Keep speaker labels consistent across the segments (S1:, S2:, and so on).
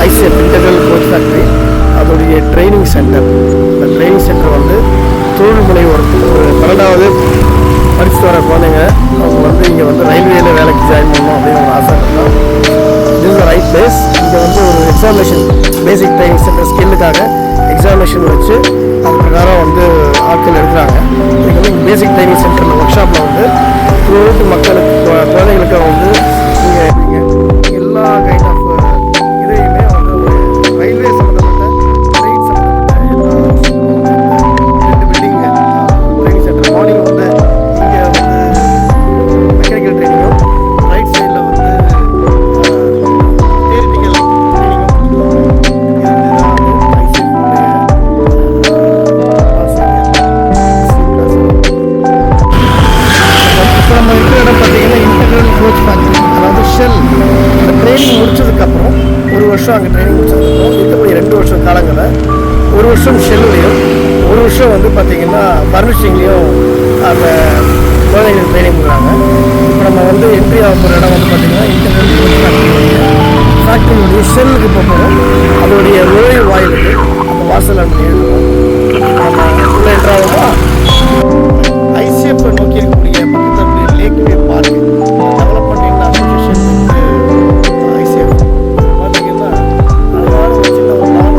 S1: ICF integral coach factory அதோடைய training centre. இந்த training centre வந்து தொழில் முனைவோர் ஒரு 12வது படிச்சுட்டு வர குழந்தைங்க அவங்க வந்து இங்கே வந்து ரயில்வேயில் வேலைக்கு ஜாயின் பண்ணணும் அப்படின்னு ஒரு ஆசை இருந்தால் இது இஸ் த ரைட் பிளேஸ். இங்கே வந்து ஒரு எக்ஸாமினேஷன் பேசிக் ட்ரைனிங் சென்டர் ஸ்கில்லுக்காக எக்ஸாமினேஷன் வச்சு அது பிரகாரம் வந்து ஆட்கள் எடுக்கிறாங்க. இங்கே வந்து பேசிக் ட்ரைனிங் சென்டரில் ஒர்க் ஷாப்பில் வந்து த்ரூஅவுட் மக்களுக்கு குழந்தைங்களுக்கு வந்து இங்கே எல்லா கைண்ட் ஆஃப் இதையுமே வந்து ஒரு ரயில்வே சம்மந்தப்பட்ட ட்ரெயின் சம்மந்தப்பட்ட எல்லா 2 பில்டிங் ட்ரைனிங் சென்டர். மார்னிங் வந்து இங்கே வந்து மெக்கானிக்கல் ட்ரைனிங்கும் ரைட் சைடில் வந்து தியரிட்டிக்கல் ட்ரைனிங்கும். இப்போ நம்ம இருக்கிற இடம் பார்த்தீங்கன்னா இன்டெக்ரல் கோச் ஃபேக்ட்ரி, அதாவது ஷெல். இந்த ட்ரைனிங் முடிச்சதுக்கப்புறம் 1 வருஷம் அங்கே ட்ரைனிங் முடிச்சதுக்கப்புறம் இருக்கக்கூடிய 2 வருஷம் காலங்களில் 1 வருஷம் ஷெல்லையும் 1 வருஷம் வந்து பார்த்திங்கன்னா பர்னிஷிங்லேயும் அந்த குழந்தைங்களுக்கு ட்ரைனிங் கொடுக்குறாங்க. இப்போ நம்ம வந்து என்ட்ரி ஆக போகிற இடம் வந்து பார்த்திங்கன்னா இன்டெக்ரல் கோச் ஃபேக்ட்ரியுடைய ஷெல்லுக்கு போகிறோம். அதோடைய நுழைவு வாயிலுக்கு அந்த வாசல் அப்படி எழுதுவோம். நம்ம உள்ள என்ட்ராகுமா ஐசிஎஃப் நோக்கி இருக்கக்கூடிய பக்கத்தில் லேக் வே பார்க் டெவலப்மெண்ட் அசோசியேஷன் ஐசிஎஃப் பார்த்தீங்கன்னா அதனால ஒரு சின்ன ஒரு லான்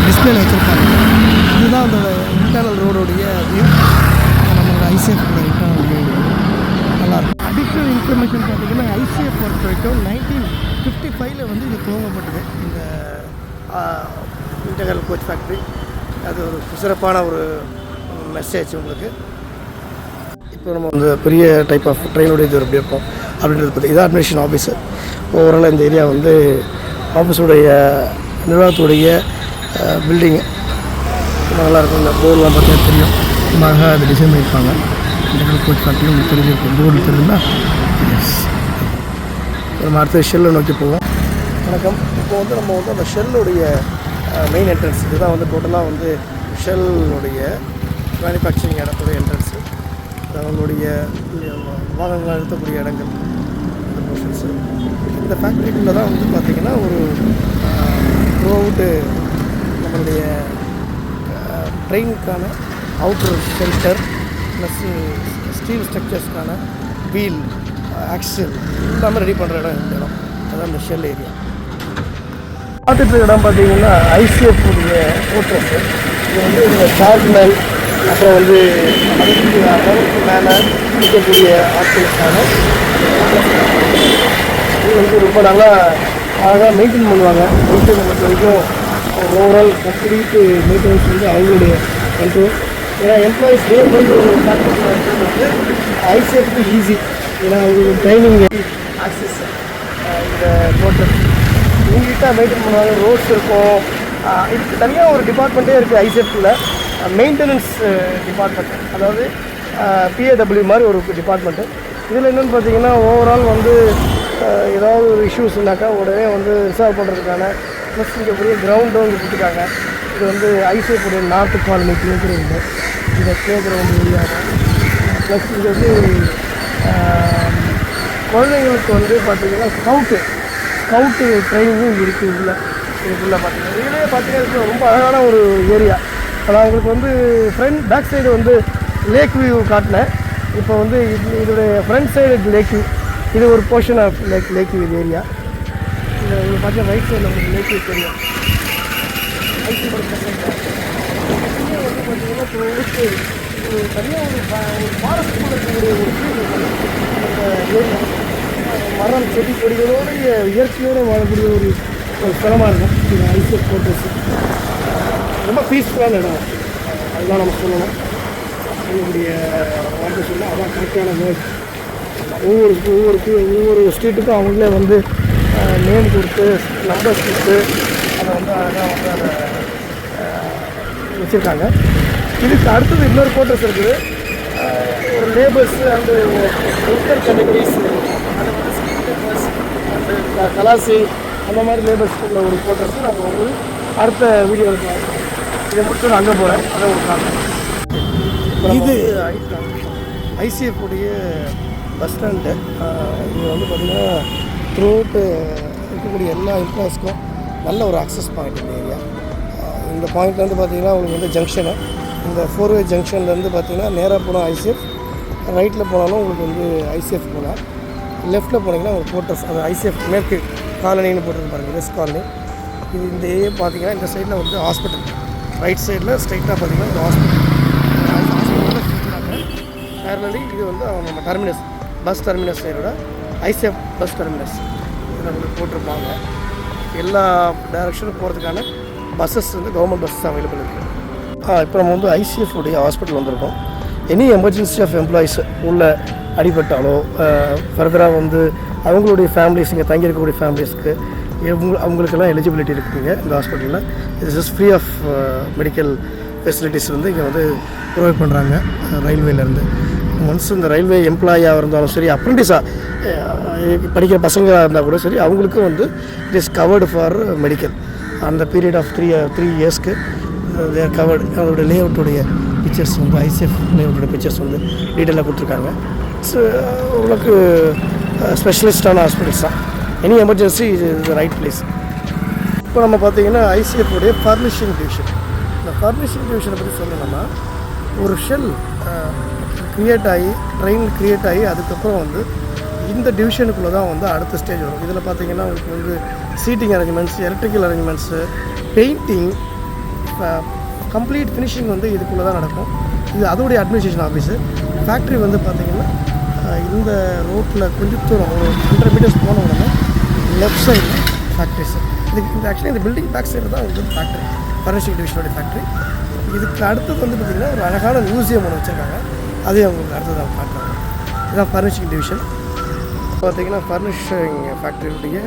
S1: டிஸ்பிளேல வச்சுருக்காங்க. இதுதான் அந்த இன்டர்னல் ரோடோடைய வியூ. நம்மளோட ஐசிஎஃப் இன்டர்னல் வியூ நல்லாயிருக்கும். அடிஷ்னல் இன்ஃபர்மேஷன் பார்த்தீங்கன்னா ஐசிஎஃப் பொறுத்த வரைக்கும் 1955 வந்து இது துவங்கப்பட்டது இந்த இன்டெக்ரல் கோச் ஃபேக்ட்ரி. அது ஒரு சிறப்பான ஒரு மெசேஜ் உங்களுக்கு. இப்போ நம்ம வந்து பெரிய டைப் ஆஃப் ட்ரெயினுடைய இது எப்படி இருக்கும் அப்படின்றது பற்றி இதான் அட்மினிஸ்ட்ரேஷன் ஆஃபீஸர். ஓவரால் இந்த ஏரியா வந்து ஆஃபீஸுடைய நிர்வாகத்துடைய பில்டிங்கு நல்லாயிருக்கும். இந்த போர்டெலாம் பார்த்தீங்கன்னா தெரியும், அழகாக அதை டிசைன் பண்ணியிருப்பாங்க. இன்டெக்ரல் கோச் ஃபேக்ட்ரி உங்களுக்கு தெரிஞ்சிருக்கும், போர்டு தெரியுதுன்னா. எஸ், நம்ம அடுத்த ஷெல்லை நோக்கி போவோம். வணக்கம். இப்போ வந்து நம்ம வந்து அந்த ஷெல்லுடைய மெயின் என்ட்ரன்ஸ் இதுதான் வந்து டோட்டலாக வந்து ஷெல்லுடைய மேனுஃபேக்சரிங் இடத்துடைய என்ட்ரன்ஸு. அவங்களுடைய வாகனங்கள் நிறுத்தக்கூடிய இடங்கள் இந்த போர்ஷன்ஸு. இந்த ஃபேக்ட்ரிக்குள்ளே தான் வந்து பார்த்திங்கன்னா ஒரு த்ரூஅவுட்டு நம்மளுடைய ட்ரெயினுக்கான அவுட்டர் ஷெல்டர் ப்ளஸ்ஸு ஸ்டீல் ஸ்ட்ரக்சர்ஸ்க்கான வீல் ஆக்சில் எல்லாமே ரெடி பண்ணுற இடம் இந்த இடம். அதான் இந்த ஷெல் ஏரியா. பார்த்துட்டு இடம் பார்த்தீங்கன்னா ஐசிஎஃப் உடைய போர்ட்ரஸ்ஸு. இது வந்து இந்த சார்ஜ்மேன் அப்புறம் வந்து அதுக்கு மேலே இருக்கக்கூடிய ஆட்களுக்கான இது வந்து ரொம்ப நல்லா அழகாக மெயின்டைன் பண்ணுவாங்க. மெயின்டைன் பண்ணுறது வரைக்கும் ஓவரால் கம்ப்ளீட் மெயின்டெனன்ஸ் வந்து அவங்களுடைய கண்ட்ரோல். ஏன்னா எம்ப்ளாயிஸ் வந்து வந்து ஐசிஎஃப்க்கு ஈஸி. ஏன்னா அவங்களுக்கு ட்ரைனிங் ஆக்சஸ் இந்த போர்ட்டல் நீட்டாக மெயின்டைன் பண்ணுவாங்க. ரோட்ஸ் இருக்கும். இதுக்கு தனியாக ஒரு டிபார்ட்மெண்ட்டே இருக்குது ஐசிஎஃப்ல, மெயின்டெனன்ஸ் டிபார்ட்மெண்ட். அதாவது பிஏடபிள்யூ மாதிரி ஒரு டிபார்ட்மெண்ட்டு. இதில் என்னென்னு பார்த்தீங்கன்னா ஓவரால் வந்து ஏதாவது ஒரு இஷ்யூஸ்னாக்கா உடனே வந்து ரிசால்வ் பண்ணுறதுக்கான ப்ளஸ் இங்கே பெரிய கிரவுண்டும் இங்கே கொடுத்துருக்காங்க. இது வந்து ICF north colony play ground. இந்த ப்ளே கிரவுண்டு ஏரியாவில் ப்ளஸ் இங்கே வந்து குழந்தைங்களுக்கு வந்து பார்த்திங்கன்னா ஸ்கவுட்டு ட்ரைனிங்கும் இங்கே இருக்குது. இதுக்குள்ளே பார்த்தீங்கன்னா இதுலேயே பார்த்தீங்கன்னா ரொம்ப அழகான ஒரு ஏரியா. நான் உங்களுக்கு வந்து பேக் சைடு வந்து லேக் வியூ காட்டினேன். இப்போ வந்து இதோடைய ஃப்ரண்ட் சைடு லேக் வியூ. இது ஒரு portion of lake view area. இது பார்த்தீங்கன்னா ரைட் சைடில் உங்களுக்கு லேக் வியூ தெரியும். ஐசி வந்து பார்த்தீங்கன்னா தனியாக ஒரு ஃபாரஸ்ட் இருக்கக்கூடிய ஒரு ஏரியா. மரம் செடி கொடிகளோடு இயற்கையோடு வாழக்கூடிய ஒரு ஸ்தலமாக இருக்கும் இது ஐசிஎஃப் கோட்டர்ஸ். ரொம்ப பீஸ்ஃபுல்லான இடம், அதுதான் நம்ம சொல்லணும். சொல்லக்கூடிய வார்த்தை சொன்னால் அதான் கரெக்டான வேர்ட். ஒவ்வொரு ஸ்ட்ரீட்டுக்கும் அவங்களே வந்து நேம் கொடுத்து நம்பர்ஸ் கொடுத்து அதை வந்து அழகாக வந்து அதை வச்சுருக்காங்க. இதுக்கு அடுத்தது இன்னொரு கோட்டர்ஸ் இருக்குது. ஒரு லேபர்ஸு அண்டு ஒர்க்கர் கேட்டகரிஸ், அதை வந்து ஸ்கில் லேபர்ஸ் அண்டு கலாசி அந்த மாதிரி லேபர்ஸ்க்குள்ள ஒரு கோட்டர்ஸ் நம்ம வந்து அடுத்த வீடியோவில் பார்க்கலாம். இதை முடிச்சு நான் அங்கே போகிறேன், அதை ஒரு காரணம். இது ஐசிஎஃப் உடைய பஸ் ஸ்டாண்டு. இது வந்து பார்த்திங்கன்னா த்ரூ அவுட்டு இருக்கக்கூடிய எல்லா எம்ப்ளாயிஸ்க்கும் நல்ல ஒரு அக்சஸ் பாயிண்ட் இந்த ஏரியா. இந்த பாயிண்ட் வந்து பார்த்திங்கன்னா உங்களுக்கு வந்து ஜங்ஷனு, இந்த 4-வே ஜங்ஷன்லேருந்து பார்த்திங்கன்னா நேராக போனால் ஐசிஎஃப், ரைட்டில் போனாலும் உங்களுக்கு வந்து ஐசிஎஃப் போகலாம். லெஃப்ட்டில் போனீங்கன்னா ஒரு கோட்டர்ஸ், அந்த ஐசிஎஃப் மேற்கு காலனின்னு போட்டுருக்கு பாருங்கள், வெஸ்ட் காலனி. இது இந்த ஏரியா பார்த்திங்கன்னா இந்த சைடில் வந்து ஹாஸ்பிட்டல், ரைட் சைடில் ஸ்ட்ரைட்டாக பார்த்திங்கன்னா ஒரு ஹாஸ்பிட்டல். பேரலி இது வந்து நம்ம டெர்மினஸ், பஸ் டெர்மினஸ் சைடோட ஐசிஎஃப் பஸ் டெர்மினஸ் இதில் உங்களுக்கு போட்டிருப்பாங்க. எல்லா டைரக்ஷனும் போகிறதுக்கான பஸ்ஸஸ் வந்து கவர்மெண்ட் பஸ்ஸஸ் அவைலபிள் இருக்குது. இப்போ நம்ம வந்து ஐசிஎஃப் உடைய ஹாஸ்பிட்டல் வந்திருக்கோம். எனி எமர்ஜென்சி ஆஃப் எம்ப்ளாயிஸ் உள்ள அடிபட்டாலோ ஃபர்தராக வந்து அவங்களுடைய ஃபேமிலிஸ், இங்கே தங்கியிருக்கக்கூடிய ஃபேமிலிஸ்க்கு அவங்களுக்கெல்லாம் எலிஜிபிலிட்டி இருக்குதுங்க இந்த ஹாஸ்பிட்டலில். இது just free of medical facilities வந்து இங்கே வந்து ப்ரொவைட் பண்ணுறாங்க ரயில்வேலேருந்து. ஒன்ஸ் இந்த ரயில்வே எம்ப்ளாயாக இருந்தாலும் சரி, அப்ரெண்டிஸாக படிக்கிற பசங்களாக இருந்தால் கூட சரி, அவங்களுக்கும் வந்து it is covered for medical. அந்த பீரியட் ஆஃப் த்ரீ இயர்ஸ்க்கு தேர் கவர்டு. அதோடய லேஅவுட்டுடைய பிக்சர்ஸ் வந்து ஐசிஎஃப் லேஅவுட்டோட பிக்சர்ஸ் வந்து டீட்டெயிலாக கொடுத்துருக்காங்க. ஸோ உங்களுக்கு ஸ்பெஷலிஸ்டான ஹாஸ்பிட்டல்ஸ் தான். எனி எமர்ஜென்சி இது த ரைட் பிளேஸ். இப்போ நம்ம பார்த்திங்கன்னா ஐசிஎஃப் உடைய ஃபர்னிஷிங் டிவிஷன். இந்த ஃபர்னிஷிங் டிவிஷனை பற்றி சொல்லணும்னா, ஒரு ஷெல் க்ரியேட் ஆகி க்ரியேட் ஆகி அதுக்கப்புறம் வந்து இந்த டிவிஷனுக்குள்ளே தான் வந்து அடுத்த ஸ்டேஜ் வரும். இதில் பார்த்திங்கன்னா உங்களுக்கு வந்து seating arrangements, electrical arrangements, painting, complete finishing வந்து இதுக்குள்ளே தான் நடக்கும். இது அதோடைய அட்மினிஸ்ட்ரேஷன் ஆஃபீஸு. ஃபேக்ட்ரி வந்து பார்த்திங்கன்னா இந்த ரோட்டில் கொஞ்சம் தூரம் ஒரு 100 மீட்டர்ஸ் போன உடனே லெஃப்ட் சைடில் ஃபேக்ட்ரிஸ். இந்த ஆக்சுவலி இந்த பில்டிங் பேக் சைடு தான் வந்து ஃபேக்ட்ரி, ஃபர்னிஷிங் டிவிஷனுடைய ஃபேக்ட்ரி. இதுக்கு அடுத்தது வந்து பார்த்திங்கன்னா ஒரு அழகான மியூசியம் ஒன்று வச்சுருக்காங்க, அதையும் அவங்களுக்கு அடுத்தது அவங்க காட்டுறாங்க. இதுதான் ஃபர்னிஷிங் டிவிஷன். பார்த்திங்கன்னா ஃபர்னிஷிங் ஃபேக்ட்ரியுடைய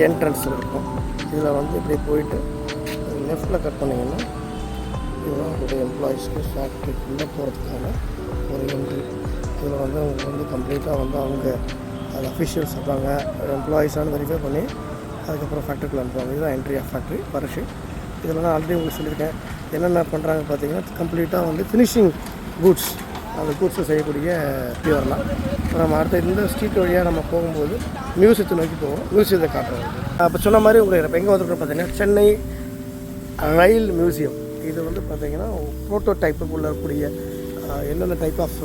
S1: என்ட்ரன்ஸில் இருக்கும். இதில் வந்து இப்படி போயிட்டு லெஃப்ட்டில் கட் பண்ணிங்கன்னா இதெல்லாம் அவங்களுடைய எம்ப்ளாயீஸ்க்கு ஃபேக்ட்ரிக்குள்ளே போகிறதுக்கான ஒரு என்ட்ரி. இதில் வந்து அவங்க வந்து கம்ப்ளீட்டாக வந்து அவங்க அது அஃபிஷியல்ஸ் இருப்பாங்க, எம்ப்ளாயீஸானு வெரிஃபை பண்ணி அதுக்கப்புறம் ஃபேக்ட்ரிக்குள்ளே அனுப்புவாங்க. இதுதான் என்ட்ரி ஆஃப் ஃபேக்ட்ரி ஃபர்னிஷிங். இதில் நான் ஆல்ரெடி உங்களுக்கு சொல்லியிருக்கேன் என்னென்ன பண்ணுறாங்க பார்த்தீங்கன்னா, கம்ப்ளீட்டாக வந்து ஃபினிஷிங் கூட்ஸ், அந்த கூட்ஸை செய்யக்கூடிய வரலாம். இப்போ நம்ம அடுத்த இந்த ஸ்ட்ரீட் வழியாக நம்ம போகும்போது மியூசியத்தை நோக்கி போவோம், மியூசியத்தை காட்டுறோம். அப்போ சொன்ன மாதிரி உங்களுக்கு இப்போ எங்கே வந்துருக்கோம் பார்த்தீங்கன்னா, சென்னை ரயில் மியூசியம். இது வந்து பார்த்திங்கன்னா ப்ரோட்டோடைப்புக்குள்ள இருக்கக்கூடிய என்னென்ன டைப் ஆஃப்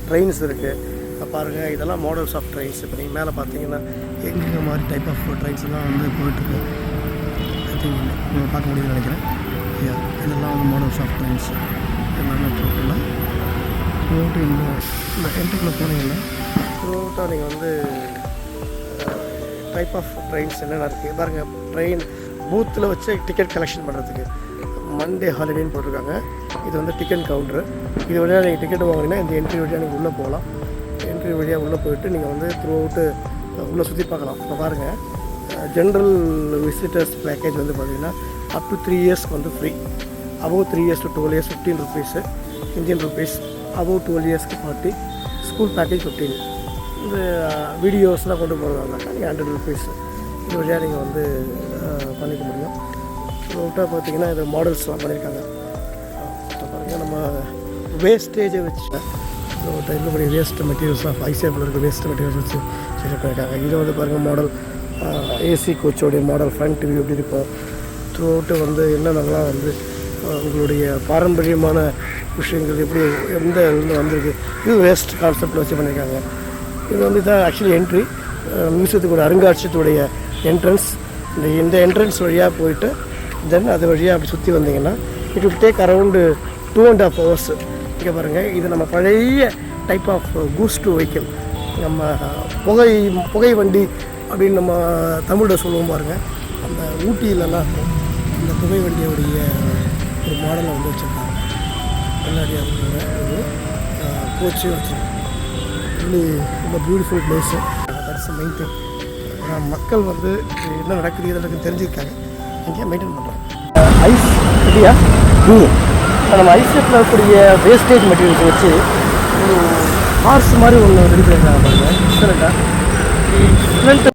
S1: ட்ரெயின்ஸ் இருக்குது பாருங்கள். இதெல்லாம் மாடல்ஸ் ஆஃப் ட்ரெயின்ஸ். இப்போ நீங்கள் மேலே பார்த்தீங்கன்னா எங்கெங்க மாதிரி டைப் ஆஃப் ட்ரெயின்ஸ் எல்லாம் வந்து போயிட்டுருக்கு நீங்கள் பார்க்க முடியும்னு நினைக்கிறேன். இதெல்லாம் வந்து மாடல்ஸ் ஆஃப் ட்ரெயின்ஸ் எல்லாமே டோட்டலாக த்ரூஅவுட் இந்த என்ட்ரிக்குள்ளே போனீங்கன்னா த்ரூஅவுட்டாக நீங்கள் வந்து டைப் ஆஃப் ட்ரெயின்ஸ் என்னென்ன இருக்குது பாருங்கள். ட்ரெயின் பூத்தில் வச்சு டிக்கெட் கலெக்ஷன் பண்ணுறதுக்கு மண்டே ஹாலிடேன்னு போட்டிருக்காங்க. இது வந்து டிக்கெட் கவுண்டரு. இது வழியாக நீங்கள் டிக்கெட் வாங்கினீங்கன்னா இந்த என்ட்ரி வழியாக நீங்கள் உள்ளே போகலாம். என்ட்ரி வழியாக உள்ளே போயிட்டு நீங்கள் வந்து த்ரூஅவுட்டு உள்ளே சுற்றி பார்க்கலாம். இப்போ பாருங்கள், ஜென்ரல் விசிட்டர்ஸ் பேக்கேஜ் வந்து பார்த்திங்கன்னா அப் டு 3 இயர்ஸ்க்கு வந்து free. Above 3 years to 12 years 15 rupees Indian rupees. Above 12 இயர்ஸ்க்கு 40. School package 15. இந்த வீடியோஸ்லாம் கொண்டு போகிறதாக்கா நீங்கள் 100 rupees. இது வழியாக நீங்கள் வந்து பண்ணிக்க முடியும். த்ரூஅவுட்டாக பார்த்தீங்கன்னா இது மாடல்ஸ்லாம் பண்ணியிருக்காங்க. பாருங்கள், நம்ம வேஸ்டேஜை வச்சு இன்னும் வேஸ்ட் மெட்டீரியல்ஸ் ஆஃப் ஐசிஎஃப்ல இருக்க வேஸ்ட் மெட்டீரியல்ஸ் வச்சு செட் பண்ணியிருக்காங்க. இது வந்து பாருங்கள் மாடல் ஏசி கோச்சோடைய மாடல் ஃப்ரண்ட் வியூ எப்படி இருக்கும். த்ரூஅவுட்டு வந்து என்னென்னலாம் வந்து உங்களுடைய பாரம்பரியமான விஷயங்கள் எப்படி எந்த இருந்து வந்திருக்கு. இது வேஸ்ட் கான்செப்டில் வச்சு பண்ணியிருக்காங்க. இது வந்து இதான் ஆக்சுவலி என்ட்ரி. மியூசியத்துக்கு அருங்காட்சியத்துடைய என்ட்ரன்ஸ். இந்த என்ட்ரன்ஸ் வழியாக போயிட்டு தென் அது வழியாக அப்படி சுற்றி வந்தீங்கன்னா it will take around 2.5 hours. இங்கே பாருங்கள், இது நம்ம பழைய டைப் ஆஃப் கூஸ் டு வெஹிக்கிள், நம்ம புகை வண்டி அப்படின்னு நம்ம தமிழில் சொல்லுவோம் பாருங்கள். அந்த ஊட்டியிலலாம் இந்த புகை வண்டியோடைய ஒரு மாடலை வந்து வச்சுருக்காங்க. முன்னாடி ஒரு கோச்சு வச்சுருக்காங்க. really ரொம்ப beautiful place. That's main thing. ஏன்னா மக்கள் வந்து என்ன நடக்குது இதெல்லாம் தெரிஞ்சுருக்காங்க, இங்கே மெயின்டைன் பண்ணுறாங்க. ஐஸ் இல்லையா, நம்ம ஐஸில் இருக்கக்கூடிய வேஸ்டேஜ் மெட்டீரியல்ஸை வச்சு ஒரு ஹார்ஸ் மாதிரி ஒன்று ரெடி பண்ணியிருக்காங்க பாருங்கள்.